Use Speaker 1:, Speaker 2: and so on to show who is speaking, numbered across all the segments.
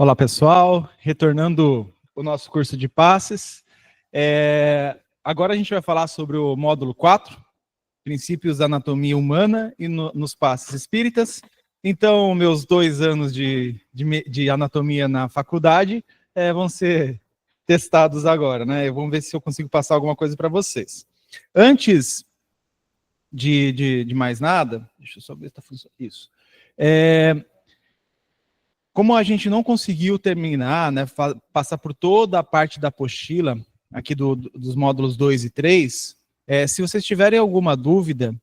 Speaker 1: Olá, pessoal. Retornando o nosso curso de passes. Agora a gente vai falar sobre o módulo 4, Princípios da Anatomia Humana e nos Passes Espíritas. Então, meus 2 anos de anatomia na faculdade vão ser testados agora, né? Vamos ver se eu consigo passar alguma coisa para vocês. Antes de mais nada, deixa eu só ver se está funcionando isso. Como a gente não conseguiu terminar, né, passar por toda a parte da apostila, aqui dos módulos 2 e 3, se vocês tiverem alguma dúvida,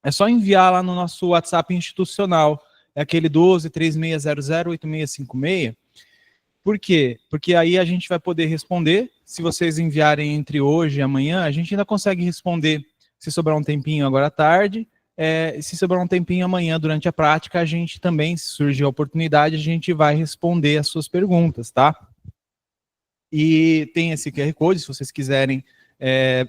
Speaker 1: é só enviar lá no nosso WhatsApp institucional, é aquele 12-3600-8656. Por quê? Porque aí a gente vai poder responder. Se vocês enviarem entre hoje e amanhã, a gente ainda consegue responder se sobrar um tempinho agora à tarde. Se sobrar um tempinho amanhã durante a prática, a gente também, se surgir a oportunidade, a gente vai responder as suas perguntas, tá? E tem esse QR Code, se vocês quiserem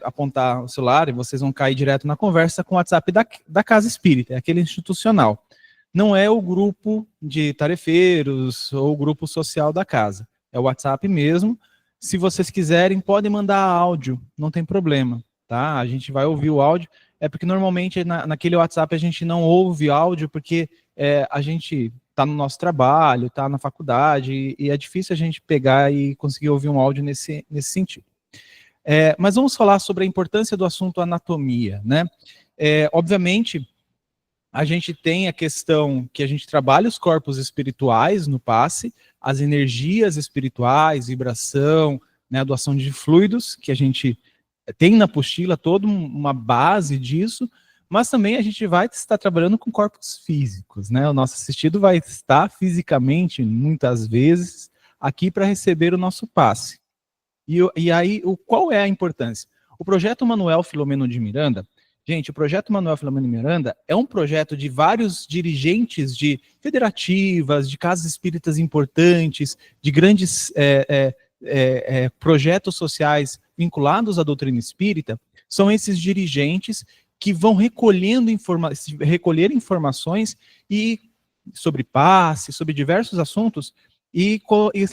Speaker 1: apontar o celular, e vocês vão cair direto na conversa com o WhatsApp da Casa Espírita, é aquele institucional. Não é o grupo de tarefeiros ou o grupo social da casa, é o WhatsApp mesmo. Se vocês quiserem, podem mandar áudio, não tem problema, tá? A gente vai ouvir o áudio. É porque normalmente naquele WhatsApp a gente não ouve áudio porque a gente está no nosso trabalho, está na faculdade, e é difícil a gente pegar e conseguir ouvir um áudio nesse sentido. Mas vamos falar sobre a importância do assunto anatomia, né? Obviamente, a gente tem a questão que a gente trabalha os corpos espirituais no passe, as energias espirituais, vibração, né, doação de fluidos, que a gente tem na apostila toda uma base disso, mas também a gente vai estar trabalhando com corpos físicos, né? O nosso assistido vai estar fisicamente, muitas vezes, aqui para receber o nosso passe. E aí, qual é a importância? O projeto Manuel Filomeno de Miranda, gente, o projeto Manuel Filomeno de Miranda é um projeto de vários dirigentes de federativas, de casas espíritas importantes, de grandes projetos sociais vinculados à doutrina espírita. São esses dirigentes que vão recolher informações sobre passe, sobre diversos assuntos, e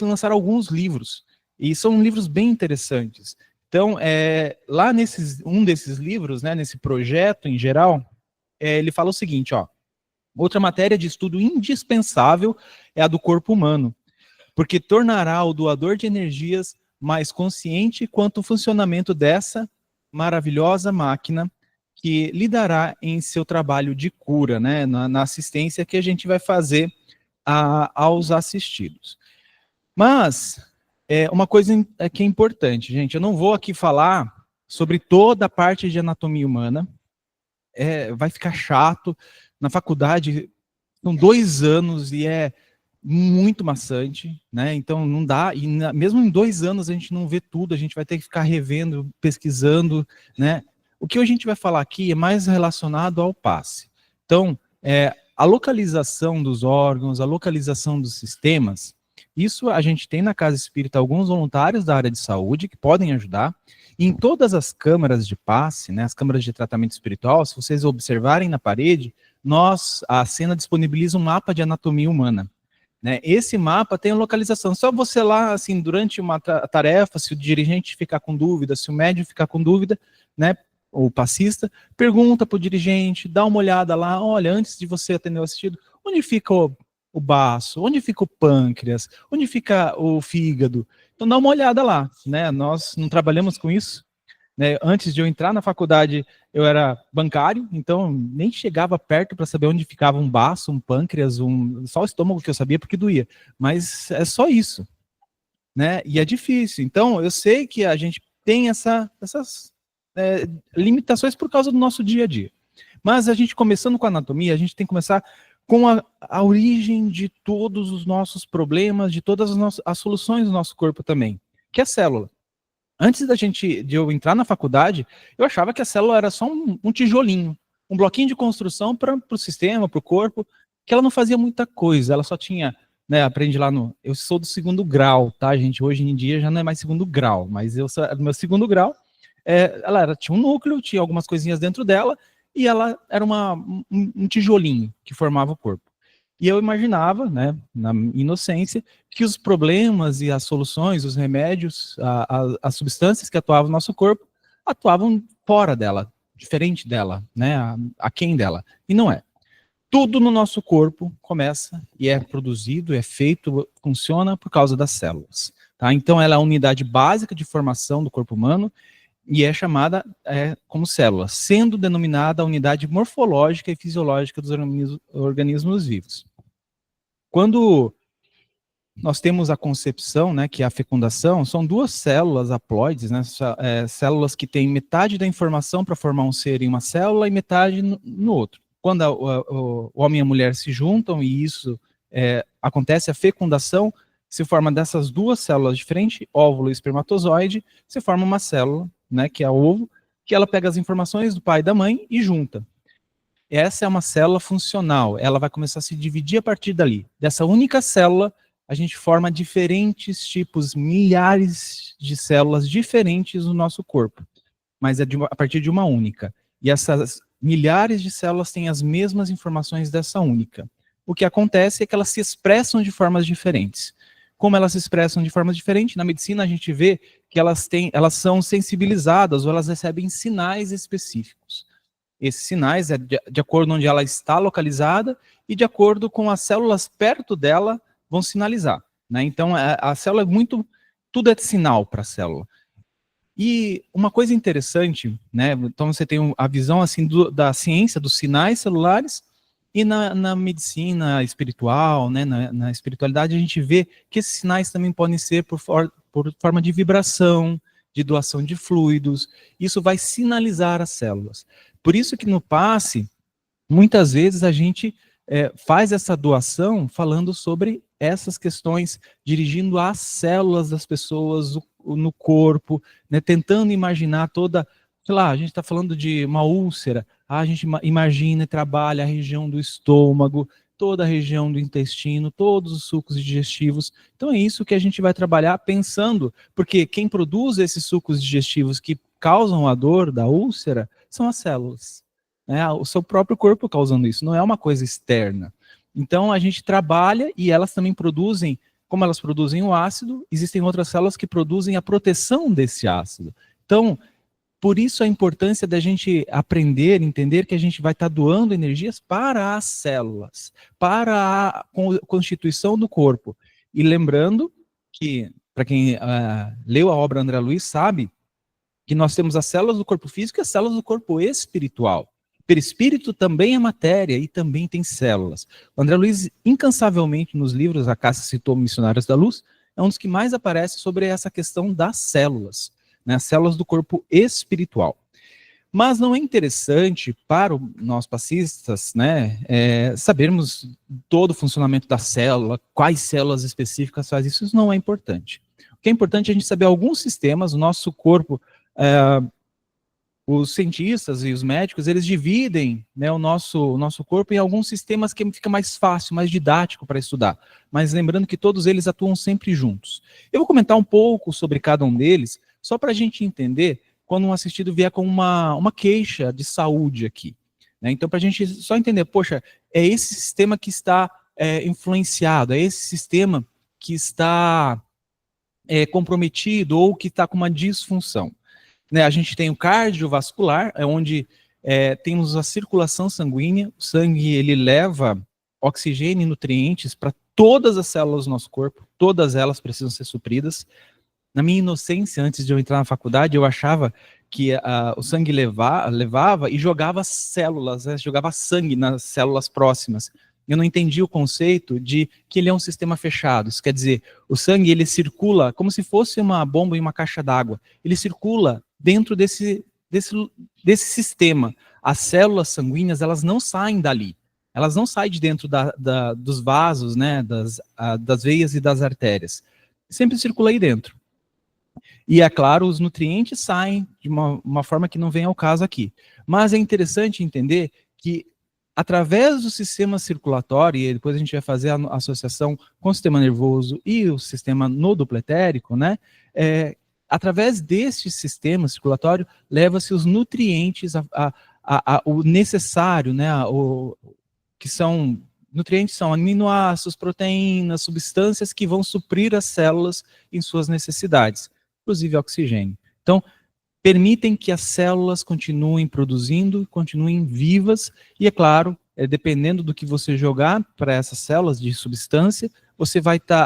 Speaker 1: lançar alguns livros. E são livros bem interessantes. Então, lá um desses livros, né, nesse projeto em geral, ele fala o seguinte, ó: outra matéria de estudo indispensável é a do corpo humano, porque tornará o doador de energias mais consciente quanto ao funcionamento dessa maravilhosa máquina que lhe dará em seu trabalho de cura, né, na assistência que a gente vai fazer aos assistidos. Mas uma coisa que é importante, gente, eu não vou aqui falar sobre toda a parte de anatomia humana, vai ficar chato. Na faculdade são 2 anos e é muito maçante, né? Então não dá, e mesmo em 2 anos a gente não vê tudo, a gente vai ter que ficar revendo, pesquisando, né? O que a gente vai falar aqui é mais relacionado ao passe. Então, a localização dos órgãos, a localização dos sistemas, isso a gente tem na Casa Espírita alguns voluntários da área de saúde que podem ajudar. E em todas as câmaras de passe, né, as câmaras de tratamento espiritual, se vocês observarem na parede, a Sena disponibiliza um mapa de anatomia humana. Né? Esse mapa tem a localização. Só você lá, assim, durante uma tarefa, se o dirigente ficar com dúvida, se o médium ficar com dúvida, né, ou o passista, pergunta para o dirigente, dá uma olhada lá, olha, antes de você atender o assistido, onde fica o baço, onde fica o pâncreas, onde fica o fígado? Então dá uma olhada lá, né? Nós não trabalhamos com isso, né? Antes de eu entrar na faculdade, eu era bancário, então nem chegava perto para saber onde ficava um baço, um pâncreas, só o estômago que eu sabia porque doía, mas é só isso, né? E é difícil. Então eu sei que a gente tem essas limitações por causa do nosso dia a dia. Mas a gente, começando com a anatomia, a gente tem que começar com a origem de todos os nossos problemas, de todas as soluções do nosso corpo também, que é a célula. Antes de eu entrar na faculdade, eu achava que a célula era só um tijolinho, um bloquinho de construção para o sistema, para o corpo, que ela não fazia muita coisa, ela só tinha, né, aprendi lá eu sou do 2º grau, tá, gente? Hoje em dia já não é mais 2º grau, mas eu sou do meu 2º grau. Ela tinha um núcleo, tinha algumas coisinhas dentro dela, e ela era um tijolinho que formava o corpo. E eu imaginava, né, na inocência, que os problemas e as soluções, os remédios, as substâncias que atuavam no nosso corpo, atuavam fora dela, diferente dela, né, aquém dela. E não é. Tudo no nosso corpo começa e é produzido, é feito, funciona por causa das células. Tá? Então, ela é a unidade básica de formação do corpo humano e é chamada como célula, sendo denominada a unidade morfológica e fisiológica dos organismos vivos. Quando nós temos a concepção, né, que é a fecundação, são duas células haploides, né, células que têm metade da informação para formar um ser em uma célula e metade no outro. Quando o homem e a mulher se juntam e isso acontece a fecundação, se forma dessas duas células diferentes, óvulo e espermatozoide, se forma uma célula, né, que é o ovo, que ela pega as informações do pai e da mãe e junta. Essa é uma célula funcional, ela vai começar a se dividir a partir dali. Dessa única célula, a gente forma diferentes tipos, milhares de células diferentes no nosso corpo, mas a partir de uma única. E essas milhares de células têm as mesmas informações dessa única. O que acontece é que elas se expressam de formas diferentes. Como elas se expressam de formas diferentes, na medicina a gente vê que elas são sensibilizadas ou elas recebem sinais específicos. Esses sinais é de acordo onde ela está localizada e de acordo com as células perto dela vão sinalizar. Né? Então, a célula é tudo é sinal para a célula. E uma coisa interessante, né? Então você tem a visão assim da ciência dos sinais celulares e na medicina espiritual, né? Na espiritualidade a gente vê que esses sinais também podem ser por forma de vibração, de doação de fluidos. Isso vai sinalizar as células. Por isso que no passe, muitas vezes a gente faz essa doação falando sobre essas questões, dirigindo às células das pessoas, no corpo, né, tentando imaginar toda, sei lá, a gente está falando de uma úlcera, a gente imagina e trabalha a região do estômago, toda a região do intestino, todos os sucos digestivos. Então é isso que a gente vai trabalhar pensando, porque quem produz esses sucos digestivos que causam a dor da úlcera são as células. Né? O seu próprio corpo causando isso, não é uma coisa externa. Então a gente trabalha e elas também produzem, como elas produzem o ácido, existem outras células que produzem a proteção desse ácido. Então, por isso a importância da gente aprender, entender que a gente vai estar doando energias para as células, para a constituição do corpo. E lembrando que, para quem leu a obra André Luiz, sabe que nós temos as células do corpo físico e as células do corpo espiritual. Perispírito também é matéria e também tem células. O André Luiz, incansavelmente nos livros, a Cássia citou Missionários da Luz, é um dos que mais aparece sobre essa questão das células, né, as células do corpo espiritual. Mas não é interessante para nós passistas, né, sabermos todo o funcionamento da célula, quais células específicas faz isso, isso não é importante. O que é importante é a gente saber alguns sistemas, o nosso corpo, os cientistas e os médicos, eles dividem, né, o nosso corpo em alguns sistemas que fica mais fácil, mais didático para estudar. Mas lembrando que todos eles atuam sempre juntos. Eu vou comentar um pouco sobre cada um deles, só para a gente entender quando um assistido vier com uma queixa de saúde aqui. Né? Então, para a gente só entender, poxa, é esse sistema que está influenciado, é esse sistema que está comprometido ou que está com uma disfunção. Né, a gente tem o cardiovascular, onde temos a circulação sanguínea, o sangue ele leva oxigênio e nutrientes para todas as células do nosso corpo, todas elas precisam ser supridas. Na minha inocência, antes de eu entrar na faculdade, eu achava que o sangue levava e jogava células, né, jogava sangue nas células próximas. Eu não entendi o conceito de que ele é um sistema fechado. Isso quer dizer, o sangue ele circula como se fosse uma bomba em uma caixa d'água. Ele circula dentro desse sistema. As células sanguíneas, elas não saem dali. Elas não saem de dentro dos vasos, né, das veias e das artérias. Sempre circula aí dentro. E, é claro, os nutrientes saem de uma forma que não vem ao caso aqui. Mas é interessante entender que, através do sistema circulatório, e depois a gente vai fazer a associação com o sistema nervoso e o sistema nodopletérico, né, através deste sistema circulatório, leva-se os nutrientes, o necessário, né, que são nutrientes são aminoácidos, proteínas, substâncias que vão suprir as células em suas necessidades, inclusive oxigênio. Então, permitem que as células continuem produzindo, continuem vivas, e é claro, dependendo do que você jogar para essas células de substância,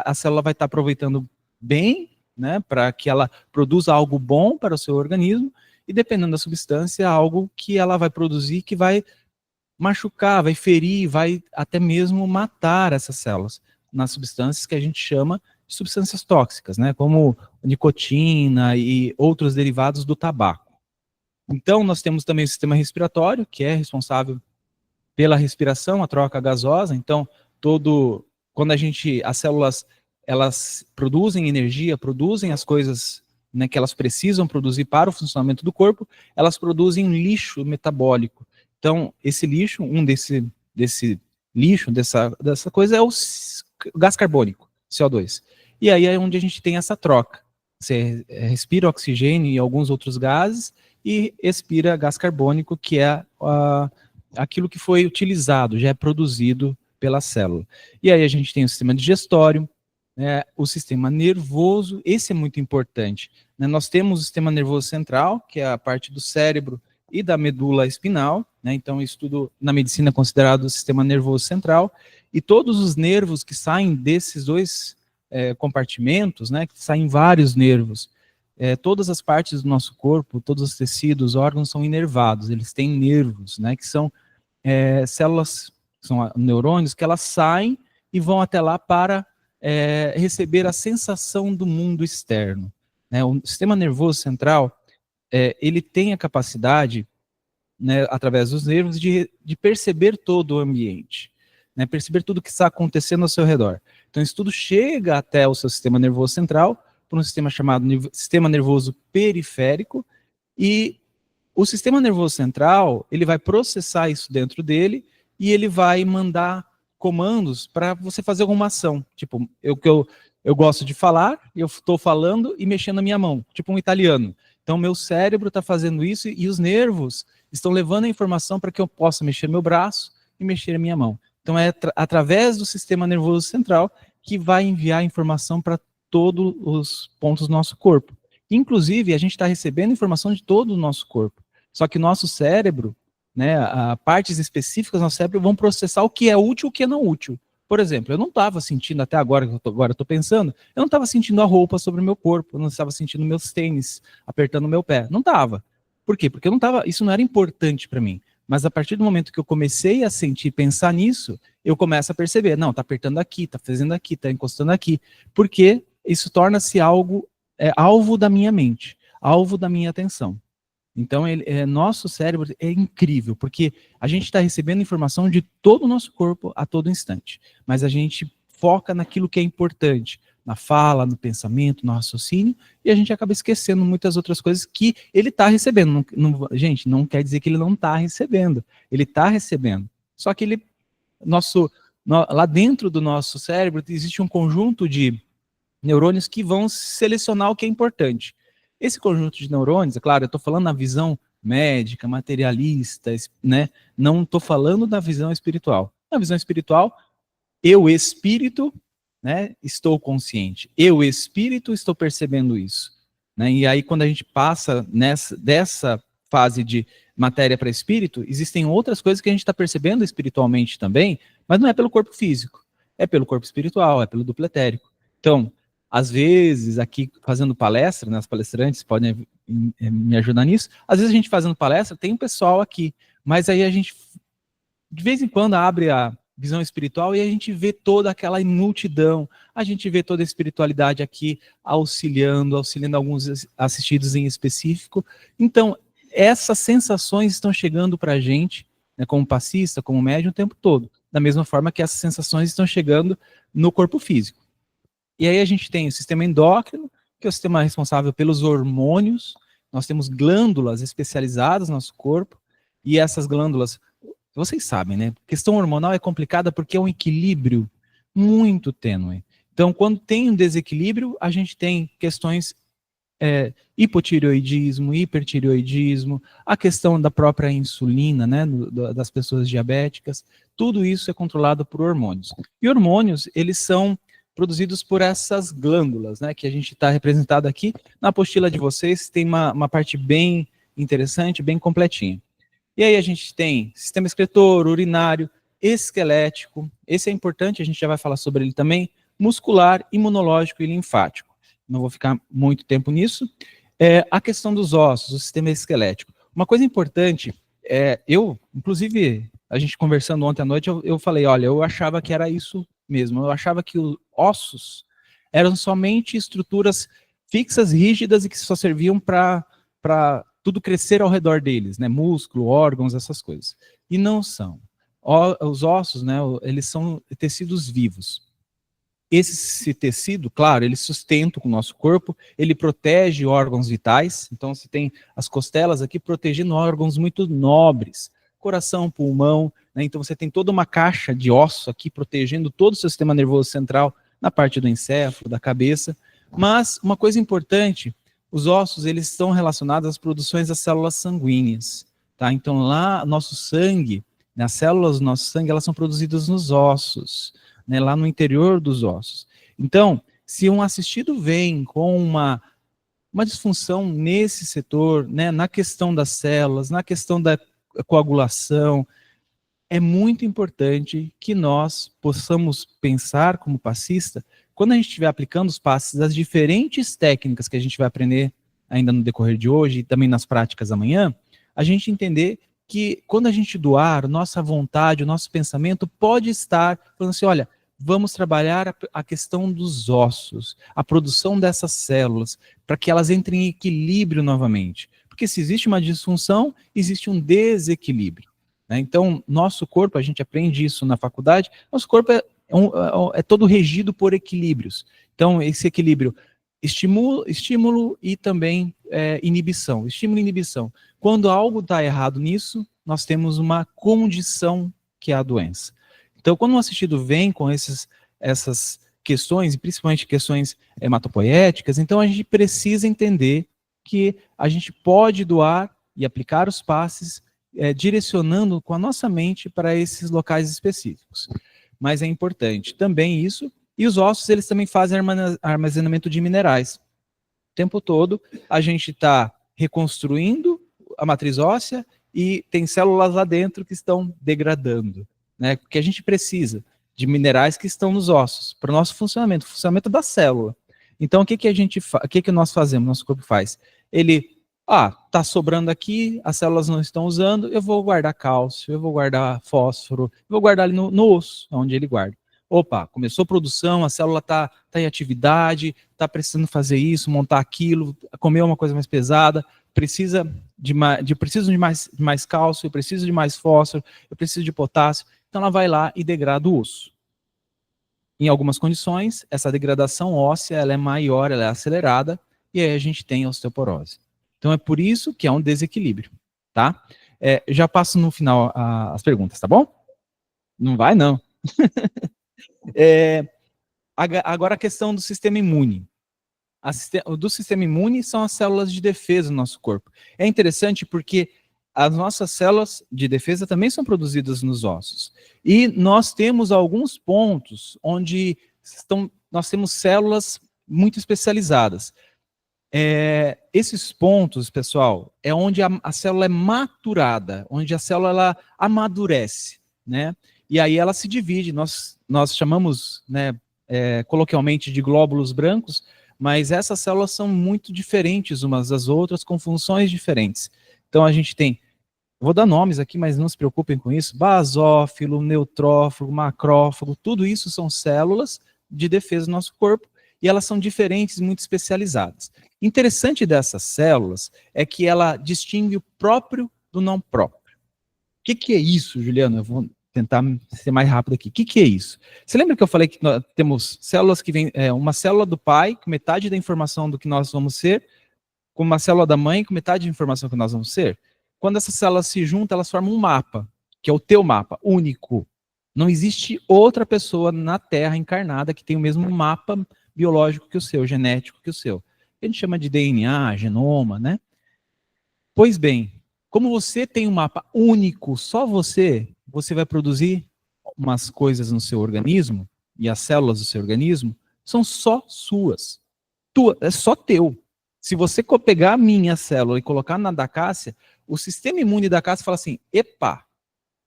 Speaker 1: a célula vai estar aproveitando bem, né, para que ela produza algo bom para o seu organismo, e dependendo da substância, algo que ela vai produzir que vai machucar, vai ferir, vai até mesmo matar essas células, nas substâncias que a gente chama de substâncias tóxicas, né, como nicotina e outros derivados do tabaco. Então, nós temos também o sistema respiratório, que é responsável pela respiração, a troca gasosa. Então, quando as células, elas produzem energia, produzem as coisas, né, que elas precisam produzir para o funcionamento do corpo, elas produzem um lixo metabólico. Então, esse lixo, desse lixo, dessa coisa, é o gás carbônico, CO2. E aí é onde a gente tem essa troca. Você respira oxigênio e alguns outros gases e expira gás carbônico, que é aquilo que foi utilizado, já é produzido pela célula. E aí a gente tem o sistema digestório, o sistema nervoso, esse é muito importante, né? Nós temos o sistema nervoso central, que é a parte do cérebro e da medula espinal, né? Então isso tudo na medicina é considerado o sistema nervoso central, e todos os nervos que saem desses dois compartimentos, né, que saem vários nervos, todas as partes do nosso corpo, todos os tecidos, órgãos são inervados, eles têm nervos, né, que são células, são neurônios, que elas saem e vão até lá para receber a sensação do mundo externo, né? O sistema nervoso central, ele tem a capacidade, né, através dos nervos, de perceber todo o ambiente, né, perceber tudo que está acontecendo ao seu redor. Então, isso tudo chega até o seu sistema nervoso central, por um sistema chamado sistema nervoso periférico, e o sistema nervoso central, ele vai processar isso dentro dele, e ele vai mandar comandos para você fazer alguma ação. Tipo, eu gosto de falar, eu estou falando e mexendo a minha mão, tipo um italiano. Então, meu cérebro está fazendo isso, e os nervos estão levando a informação para que eu possa mexer meu braço e mexer a minha mão. Então, é através do sistema nervoso central que vai enviar informação para todos os pontos do nosso corpo. Inclusive, a gente está recebendo informação de todo o nosso corpo. Só que o nosso cérebro, né, partes específicas do nosso cérebro vão processar o que é útil e o que é não útil. Por exemplo, eu não estava sentindo, até agora, agora eu estou pensando, eu não estava sentindo a roupa sobre o meu corpo, eu não estava sentindo meus tênis apertando o meu pé. Não estava. Por quê? Porque isso não era importante para mim. Mas a partir do momento que eu comecei a sentir, pensar nisso, eu começo a perceber, não, está apertando aqui, está fazendo aqui, está encostando aqui, porque isso torna-se algo, alvo da minha mente, alvo da minha atenção. Então, nosso cérebro é incrível, porque a gente está recebendo informação de todo o nosso corpo a todo instante, mas a gente foca naquilo que é importante, na fala, no pensamento, no raciocínio, e a gente acaba esquecendo muitas outras coisas que ele está recebendo. Gente, não quer dizer que ele não está recebendo, ele está recebendo. Só que lá dentro do nosso cérebro existe um conjunto de neurônios que vão selecionar o que é importante. Esse conjunto de neurônios, é claro, eu estou falando na visão médica, materialista, né? Não estou falando da visão espiritual. Na visão espiritual, eu, espírito, né, estou consciente. Eu, espírito, estou percebendo isso. Né? E aí, quando a gente passa dessa fase de matéria para espírito, existem outras coisas que a gente está percebendo espiritualmente também, mas não é pelo corpo físico. É pelo corpo espiritual, é pelo duplo etérico. Então, às vezes, aqui fazendo palestra, né, as palestrantes podem me ajudar nisso, às vezes a gente fazendo palestra, tem um pessoal aqui, mas aí a gente, de vez em quando, abre a visão espiritual e a gente vê toda aquela multidão, a gente vê toda a espiritualidade aqui auxiliando alguns assistidos em específico. Então, essas sensações estão chegando para a gente, né, como passista, como médium, o tempo todo, da mesma forma que essas sensações estão chegando no corpo físico. E aí a gente tem o sistema endócrino, que é o sistema responsável pelos hormônios. Nós temos glândulas especializadas no nosso corpo, e essas glândulas, vocês sabem, né? A questão hormonal é complicada porque é um equilíbrio muito tênue. Então, quando tem um desequilíbrio, a gente tem questões hipotireoidismo, hipertireoidismo, a questão da própria insulina, né, das pessoas diabéticas. tudo isso é controlado por hormônios. E hormônios, eles são produzidos por essas glândulas, né, que a gente está representado aqui. Na apostila de vocês tem uma parte bem interessante, bem completinha. E aí a gente tem sistema excretor, urinário, esquelético, esse é importante, a gente já vai falar sobre ele também, muscular, imunológico e linfático. Não vou ficar muito tempo nisso. A questão dos ossos, o sistema esquelético. Uma coisa importante, inclusive, a gente conversando ontem à noite, eu falei, olha, eu achava que era isso mesmo, eu achava que os ossos eram somente estruturas fixas, rígidas e que só serviam para tudo crescer ao redor deles, né? Músculo, órgãos, essas coisas. E não são. Os ossos, né, eles são tecidos vivos. Esse tecido, claro, ele sustenta o nosso corpo, ele protege órgãos vitais, então você tem as costelas aqui protegendo órgãos muito nobres, coração, pulmão, né, então você tem toda uma caixa de osso aqui protegendo todo o seu sistema nervoso central, na parte do encéfalo, da cabeça, mas uma coisa importante, os ossos, eles estão relacionados às produções das células sanguíneas, tá? Então lá, nosso sangue, as células do nosso sangue, elas são produzidas nos ossos, né, lá no interior dos ossos. Então, se um assistido vem com uma disfunção nesse setor, né, na questão das células, na questão da coagulação, é muito importante que nós possamos pensar como passista, quando a gente estiver aplicando os passes das diferentes técnicas que a gente vai aprender ainda no decorrer de hoje e também nas práticas amanhã, a gente entender que quando a gente doar, nossa vontade, o nosso pensamento pode estar falando assim, olha, vamos trabalhar a questão dos ossos, a produção dessas células, para que elas entrem em equilíbrio novamente. Porque se existe uma disfunção, existe um desequilíbrio, né? Então, nosso corpo, a gente aprende isso na faculdade, nosso corpo é todo regido por equilíbrios. Então, esse equilíbrio, estímulo e também inibição. Estímulo e inibição. Quando algo está errado nisso, nós temos uma condição que é a doença. Então, quando um assistido vem com essas questões, e principalmente questões hematopoéticas, então a gente precisa entender que a gente pode doar e aplicar os passes direcionando com a nossa mente para esses locais específicos. Mas é importante também isso, e os ossos, eles também fazem armazenamento de minerais. O tempo todo, a gente está reconstruindo a matriz óssea e tem células lá dentro que estão degradando, né? Porque a gente precisa de minerais que estão nos ossos para o nosso funcionamento, o funcionamento da célula. Então, o que nós fazemos, nosso corpo faz? Ele, tá sobrando aqui, as células não estão usando, eu vou guardar cálcio, eu vou guardar fósforo, eu vou guardar ali no osso, onde ele guarda. Opa, começou a produção, a célula está em atividade, está precisando fazer isso, montar aquilo, comer uma coisa mais pesada, preciso de mais cálcio, eu preciso de mais fósforo, eu preciso de potássio, então ela vai lá e degrada o osso. Em algumas condições, essa degradação óssea ela é maior, ela é acelerada, e aí a gente tem a osteoporose. Então é por isso que é um desequilíbrio, tá? Já passo no final as perguntas, tá bom? Não vai, não. Agora a questão do sistema imune. Do sistema imune são as células de defesa do nosso corpo. É interessante porque as nossas células de defesa também são produzidas nos ossos. E nós temos alguns pontos onde nós temos células muito especializadas. Esses pontos, pessoal, é onde a célula é maturada, onde a célula ela amadurece, né? E aí ela se divide, nós chamamos, né, coloquialmente de glóbulos brancos, mas essas células são muito diferentes umas das outras, com funções diferentes. Então a gente tem, vou dar nomes aqui, mas não se preocupem com isso, basófilo, neutrófilo, macrófago, tudo isso são células de defesa do nosso corpo, e elas são diferentes e muito especializadas. Interessante dessas células é que ela distingue o próprio do não próprio. O que é isso, Juliano? Eu vou tentar ser mais rápido aqui. O que é isso? Você lembra que eu falei que nós temos células que vêm, uma célula do pai, com metade da informação do que nós vamos ser, com uma célula da mãe, com metade da informação que nós vamos ser? Quando essas células se juntam, elas formam um mapa, que é o teu mapa, único. Não existe outra pessoa na Terra encarnada que tenha o mesmo mapa biológico que o seu, genético que o seu. A gente chama de DNA, genoma, né? Pois bem, como você tem um mapa único, só você vai produzir umas coisas no seu organismo, e as células do seu organismo são só suas. É só teu. Se você pegar a minha célula e colocar na da Cássia, o sistema imune da Cássia fala assim, epa,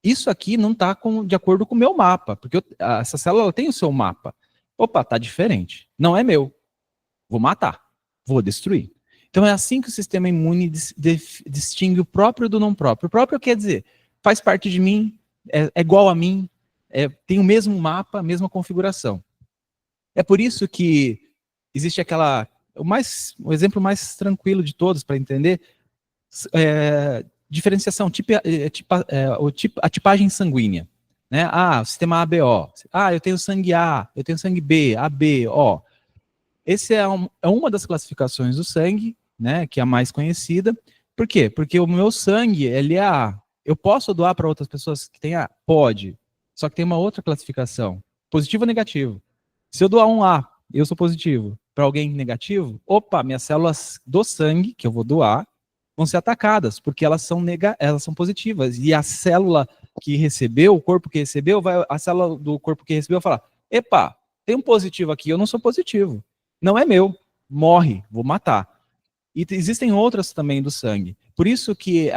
Speaker 1: isso aqui não está de acordo com o meu mapa, porque essa célula tem o seu mapa. Opa, tá diferente. Não é meu. Vou matar. Vou destruir. Então é assim que o sistema imune distingue o próprio do não próprio. O próprio quer dizer, faz parte de mim, é igual a mim, tem o mesmo mapa, a mesma configuração. É por isso que existe o exemplo mais tranquilo de todos para entender, diferenciação, a tipagem sanguínea. Né? O sistema ABO. Eu tenho sangue A, eu tenho sangue B, AB, O. Esse é uma das classificações do sangue, né, que é a mais conhecida. Por quê? Porque o meu sangue, ele é A. Eu posso doar para outras pessoas que têm A? Pode. Só que tem uma outra classificação. Positivo ou negativo? Se eu doar um A, eu sou positivo, para alguém negativo, opa, minhas células do sangue, que eu vou doar, vão ser atacadas, porque elas são positivas. E a célula que recebeu, o corpo que recebeu, a célula do corpo que recebeu vai falar, epa, tem um positivo aqui, eu não sou positivo. Não é meu, morre, vou matar. E existem outras também do sangue. Por isso que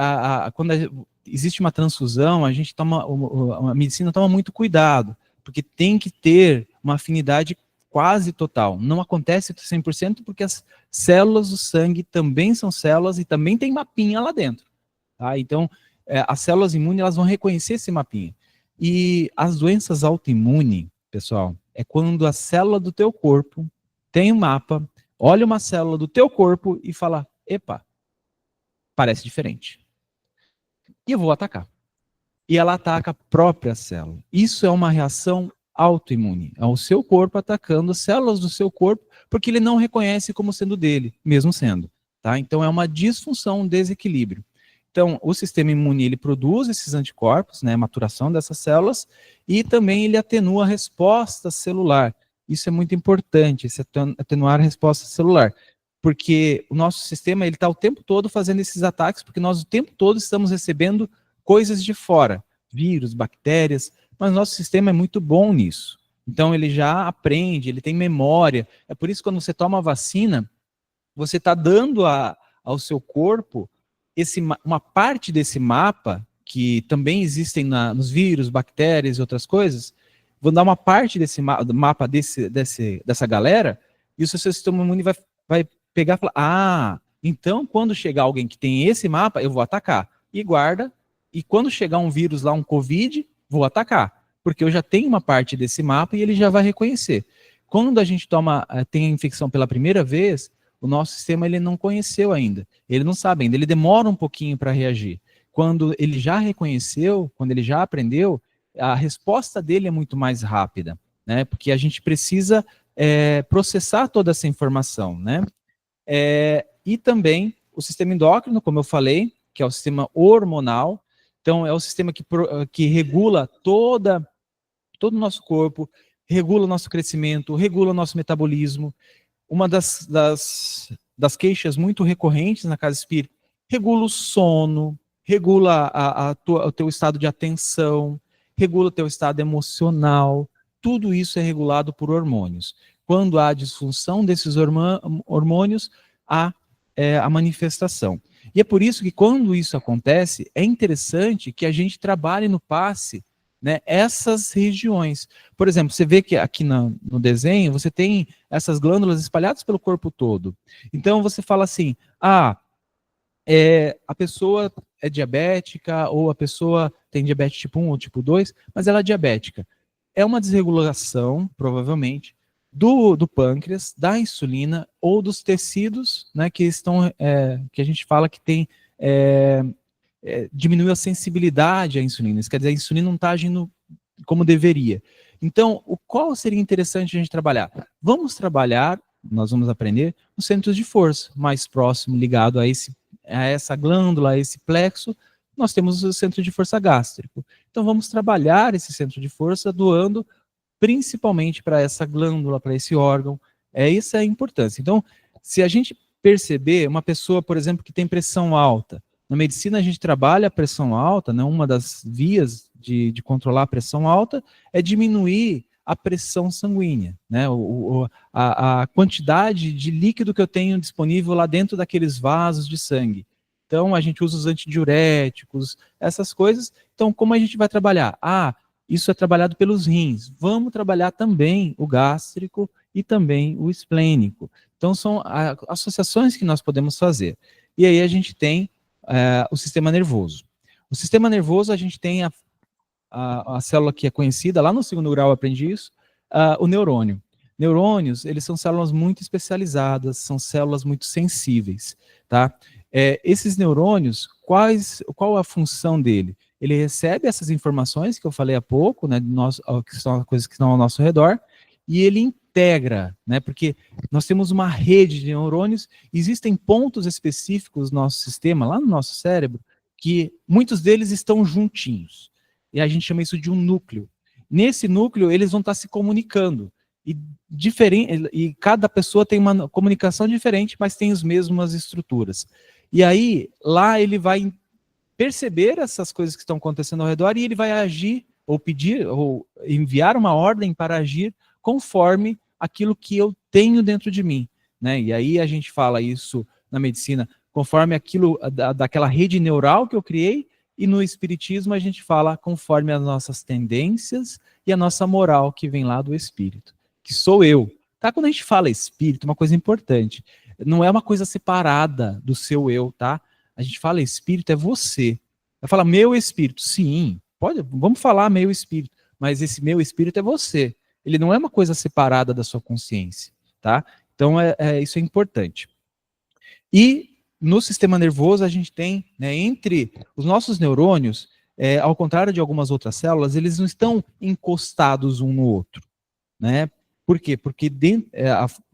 Speaker 1: quando existe uma transfusão, a medicina toma muito cuidado, porque tem que ter uma afinidade quase total. Não acontece 100% porque as células do sangue também são células e também tem mapinha lá dentro. Tá? Então, as células imunes elas vão reconhecer esse mapinha. E as doenças autoimunes, pessoal, é quando a célula do teu corpo tem um mapa, olha uma célula do teu corpo e fala, epa, parece diferente. E eu vou atacar. E ela ataca a própria célula. Isso é uma reação autoimune. É o seu corpo atacando as células do seu corpo, porque ele não reconhece como sendo dele, mesmo sendo. Tá? Então é uma disfunção, um desequilíbrio. Então, o sistema imune, ele produz esses anticorpos, né, maturação dessas células, e também ele atenua a resposta celular. Isso é muito importante, esse atenuar a resposta celular, porque o nosso sistema ele está o tempo todo fazendo esses ataques, porque nós o tempo todo estamos recebendo coisas de fora, vírus, bactérias, mas nosso sistema é muito bom nisso. Então ele já aprende, ele tem memória. É por isso que quando você toma a vacina, você está dando ao seu corpo uma parte desse mapa, que também existem nos vírus, bactérias e outras coisas, vão dar uma parte desse mapa dessa galera, e o seu sistema imune vai pegar e falar, então quando chegar alguém que tem esse mapa, eu vou atacar. E guarda, e quando chegar um vírus lá, um Covid, vou atacar. Porque eu já tenho uma parte desse mapa e ele já vai reconhecer. Quando a gente tem a infecção pela primeira vez, o nosso sistema ele não conheceu ainda. Ele não sabe ainda, ele demora um pouquinho para reagir. Quando ele já reconheceu, quando ele já aprendeu, a resposta dele é muito mais rápida, né? Porque a gente precisa processar toda essa informação, né? E também o sistema endócrino, como eu falei, que é o sistema hormonal. Então, é o sistema que regula todo o nosso corpo, regula o nosso crescimento, regula o nosso metabolismo. Uma das queixas muito recorrentes na casa espírita, regula o sono, regula o teu estado de atenção, regula o teu estado emocional. Tudo isso é regulado por hormônios. Quando há disfunção desses hormônios, há a manifestação. E é por isso que quando isso acontece, é interessante que a gente trabalhe no passe, né, essas regiões. Por exemplo, você vê que aqui no desenho, você tem essas glândulas espalhadas pelo corpo todo. Então você fala assim, a pessoa é diabética, ou a pessoa tem diabetes tipo 1 ou tipo 2, mas ela é diabética. É uma desregulação, provavelmente, do pâncreas, da insulina ou dos tecidos, né, que a gente fala que tem diminuiu a sensibilidade à insulina. Isso quer dizer, a insulina não está agindo como deveria. Então, qual seria interessante a gente trabalhar? Vamos trabalhar, nós vamos aprender, os centros de força, mais próximo, ligado a essa glândula, a esse plexo, nós temos o centro de força gástrico. Então, vamos trabalhar esse centro de força doando principalmente para essa glândula, para esse órgão. Essa é a importância. Então, se a gente perceber uma pessoa, por exemplo, que tem pressão alta, Na medicina a gente trabalha a pressão alta, né? Uma das vias de controlar a pressão alta é diminuir a pressão sanguínea, né? A quantidade de líquido que eu tenho disponível lá dentro daqueles vasos de sangue. Então, a gente usa os antidiuréticos, essas coisas. Então, como a gente vai trabalhar? Isso é trabalhado pelos rins. Vamos trabalhar também o gástrico e também o esplênico. Então, são associações que nós podemos fazer. E aí a gente tem o sistema nervoso. O sistema nervoso, a gente tem a célula que é conhecida, lá no segundo grau eu aprendi isso, o neurônio. Neurônios, eles são células muito especializadas, são células muito sensíveis, tá? Esses neurônios, qual a função dele? Ele recebe essas informações que eu falei há pouco, né, que são coisas que estão ao nosso redor, e ele integra, né, porque nós temos uma rede de neurônios, existem pontos específicos no nosso sistema, lá no nosso cérebro, que muitos deles estão juntinhos, e a gente chama isso de um núcleo. Nesse núcleo, eles vão estar se comunicando, e cada pessoa tem uma comunicação diferente, mas tem as mesmas estruturas. E aí, lá ele vai perceber essas coisas que estão acontecendo ao redor e ele vai agir, ou pedir, ou enviar uma ordem para agir conforme aquilo que eu tenho dentro de mim, né? E aí a gente fala isso na medicina, conforme aquilo, daquela rede neural que eu criei, e no espiritismo a gente fala conforme as nossas tendências e a nossa moral que vem lá do espírito, que sou eu. Tá? Quando a gente fala espírito, uma coisa importante, não é uma coisa separada do seu eu, tá? A gente fala espírito é você. Vai falar meu espírito, sim, pode, vamos falar meu espírito, mas esse meu espírito é você. Ele não é uma coisa separada da sua consciência, tá? Então isso é importante. E no sistema nervoso a gente tem, né, entre os nossos neurônios, ao contrário de algumas outras células, eles não estão encostados um no outro, né? Por quê? Porque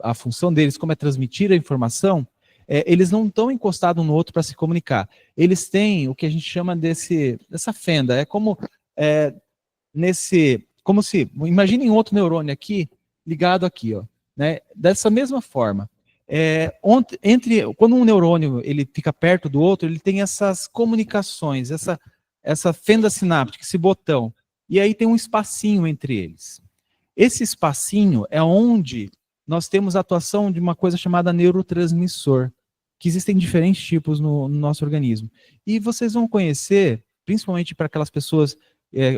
Speaker 1: a função deles, como é transmitir a informação, eles não estão encostados um no outro para se comunicar. Eles têm o que a gente chama dessa fenda. É como como se, imaginem outro neurônio aqui, ligado aqui, ó, né? Dessa mesma forma. Quando um neurônio ele fica perto do outro, ele tem essas comunicações, essa fenda sináptica, esse botão, e aí tem um espacinho entre eles. Esse espacinho é onde nós temos a atuação de uma coisa chamada neurotransmissor, que existem diferentes tipos no nosso organismo. E vocês vão conhecer, principalmente para aquelas pessoas,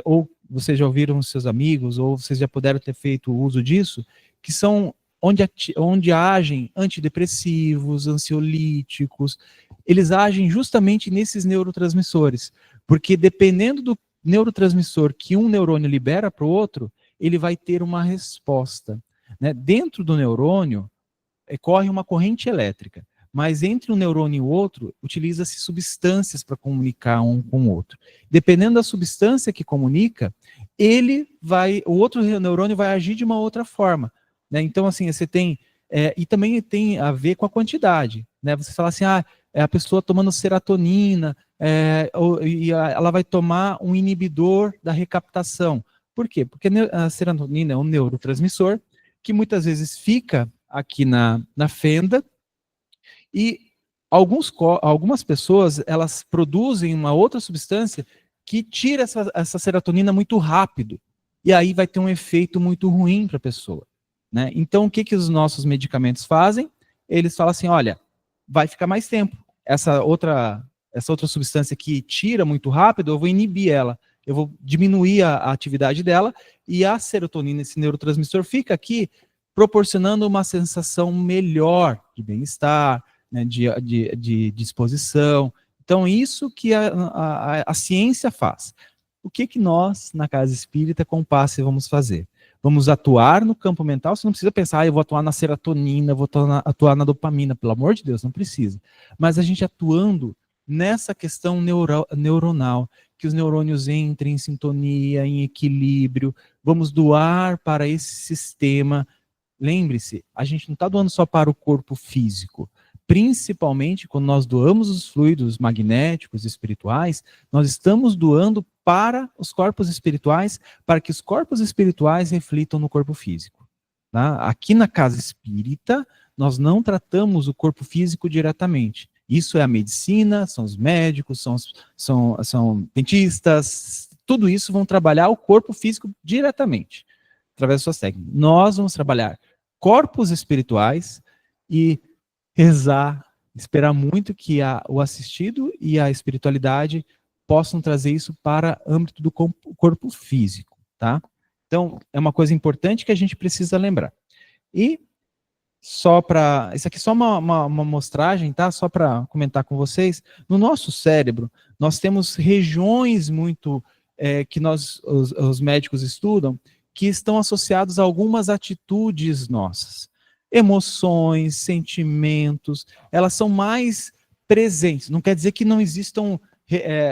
Speaker 1: ou vocês já ouviram seus amigos, ou vocês já puderam ter feito uso disso, que são onde agem antidepressivos, ansiolíticos, eles agem justamente nesses neurotransmissores, porque dependendo do neurotransmissor que um neurônio libera para o outro, ele vai ter uma resposta, né? Dentro do neurônio, corre uma corrente elétrica, mas entre um neurônio e o outro, utiliza-se substâncias para comunicar um com o outro. Dependendo da substância que comunica, o outro neurônio vai agir de uma outra forma, né? Então, assim, você tem, e também tem a ver com a quantidade, né? Você fala assim, a pessoa tomando serotonina, ela vai tomar um inibidor da recaptação. Por quê? Porque a serotonina é um neurotransmissor que muitas vezes fica aqui na fenda e algumas pessoas, elas produzem uma outra substância que tira essa serotonina muito rápido e aí vai ter um efeito muito ruim para a pessoa, né? Então, o que os nossos medicamentos fazem? Eles falam assim, olha, vai ficar mais tempo. Essa outra substância que tira muito rápido, eu vou inibir ela. Eu vou diminuir a atividade dela e a serotonina, esse neurotransmissor, fica aqui proporcionando uma sensação melhor de bem-estar, né, de disposição. Então, isso que a ciência faz. O que nós, na Casa Espírita, com o passe, vamos fazer? Vamos atuar no campo mental, você não precisa pensar, eu vou atuar na serotonina, vou atuar na dopamina, pelo amor de Deus, não precisa. Mas a gente atuando nessa questão neuronal, que os neurônios entrem em sintonia, em equilíbrio, vamos doar para esse sistema. Lembre-se, a gente não está doando só para o corpo físico, principalmente quando nós doamos os fluidos magnéticos espirituais, nós estamos doando para os corpos espirituais, para que os corpos espirituais reflitam no corpo físico. Tá? Aqui na Casa Espírita, nós não tratamos o corpo físico diretamente. Isso é a medicina, são os médicos, são dentistas, tudo isso vão trabalhar o corpo físico diretamente, através das suas técnicas. Nós vamos trabalhar corpos espirituais e rezar, esperar muito que o assistido e a espiritualidade possam trazer isso para o âmbito do corpo físico, tá? Então, é uma coisa importante que a gente precisa lembrar. E isso aqui é só uma amostragem, tá? Só para comentar com vocês. No nosso cérebro, nós temos regiões muito que os médicos estudam, que estão associados a algumas atitudes nossas. Emoções, sentimentos, elas são mais presentes. Não quer dizer que não existam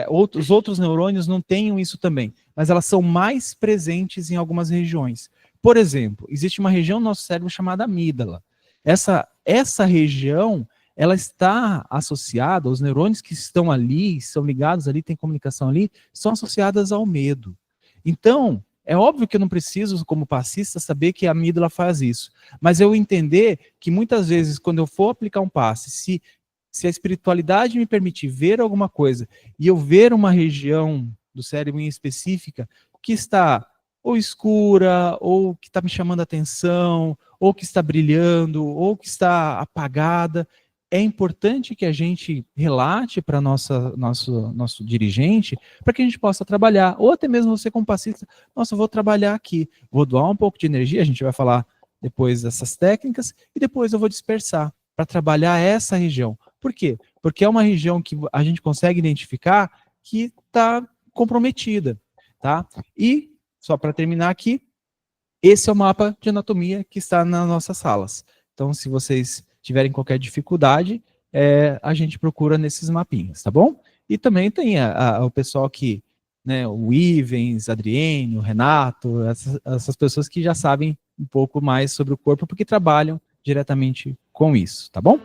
Speaker 1: os outros neurônios não tenham isso também, mas elas são mais presentes em algumas regiões. Por exemplo, existe uma região no nosso cérebro chamada amígdala. Essa região, ela está associada, os neurônios que estão ali, são ligados ali, tem comunicação ali, são associadas ao medo. Então, é óbvio que eu não preciso, como passista, saber que a amígdala faz isso, mas eu entender que muitas vezes, quando eu for aplicar um passe, se a espiritualidade me permitir ver alguma coisa, e eu ver uma região do cérebro em específica, que está ou escura, ou que está me chamando a atenção, ou que está brilhando, ou que está apagada, é importante que a gente relate para nosso dirigente, para que a gente possa trabalhar, ou até mesmo você como passista, nossa, eu vou trabalhar aqui, vou doar um pouco de energia, a gente vai falar depois dessas técnicas, e depois eu vou dispersar, para trabalhar essa região. Por quê? Porque é uma região que a gente consegue identificar que está comprometida, tá? E, só para terminar aqui, esse é o mapa de anatomia que está nas nossas salas. Então, se vocês tiverem qualquer dificuldade, a gente procura nesses mapinhas, tá bom? E também tem o pessoal que, né, o Ivens, Adriene, o Renato, essas pessoas que já sabem um pouco mais sobre o corpo, porque trabalham diretamente com isso, tá bom?